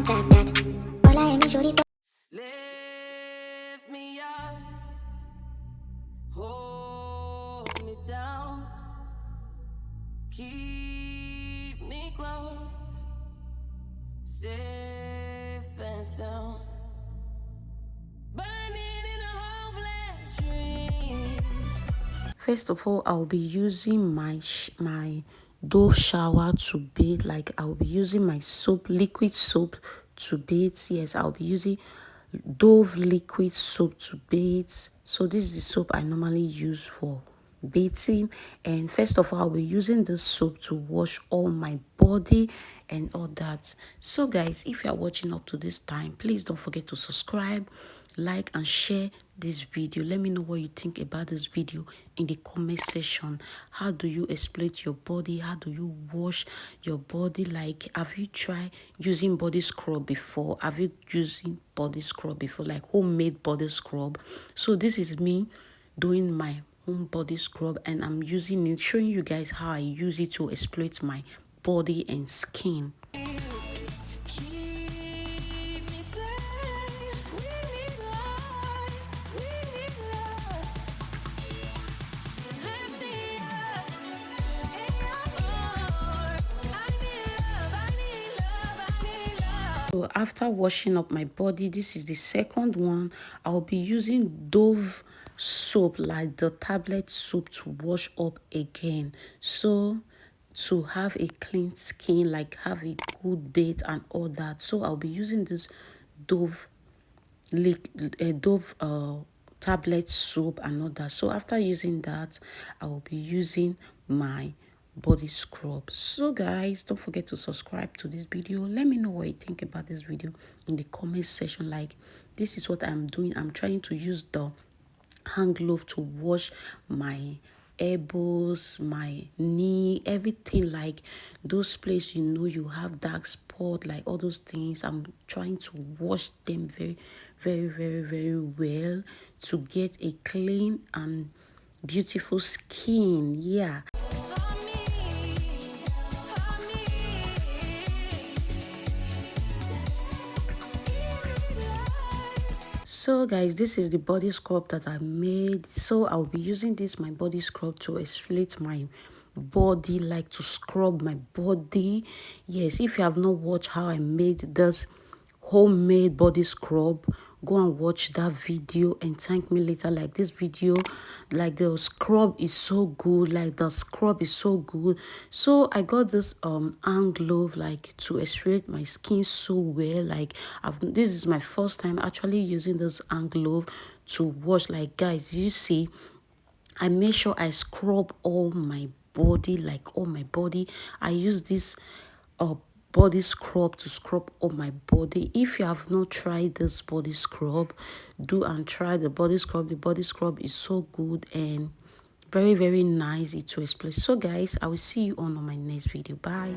Lift me up, hold me down, keep me close, safe and sound, burning in a hopeless dream. First of all, I'll be using my Dove shower to bathe. Like, I'll be using my soap, liquid soap to bathe. Yes, I'll be using Dove liquid soap to bathe. So this is the soap I normally use for bathing. And first of all, I'll be using this soap to wash all my body and all that. So guys, if you are watching up to this time, please don't forget to subscribe, like and share this video. Let me know what you think about this video in the comment section. How do you exfoliate your body? How do you wash your body? Like, have you tried using body scrub before? Have you using body scrub before, like homemade body scrub? So this is me doing my home body scrub, and I'm using it, showing you guys how I use it to exfoliate my body and skin. So after washing up my body, this is the second one. I'll be using Dove soap, like the tablet soap, to wash up again. So to have a clean skin, like have a good bath and all that. So I'll be using this Dove Dove tablet soap and all that. So after using that, I will be using my body scrub. So guys, don't forget to subscribe to this video. Let me know what you think about this video in the comment section. Like, this is what I'm doing. I'm trying to use the hand glove to wash my elbows, my knee, everything, like those places you have dark spot, like all those things. I'm trying to wash them very well to get a clean and beautiful skin. Yeah. So guys, this is the body scrub that I made. So I'll be using this, my body scrub, to exfoliate my body, like to scrub my body. Yes, if you have not watched how I made this homemade body scrub, go and watch that video and thank me later. Like, this video, like the scrub is so good, like the scrub is so good. So I got this hand glove, like to exfoliate my skin so well. Like, this is my first time actually using this hand glove to wash. Like guys, you see, I make sure I scrub all my body, like all my body. I use this body scrub to scrub all my body. If you have not tried this body scrub, do and try the body scrub. The body scrub is so good and very nice to explain. So guys, I will see you on my next video. Bye.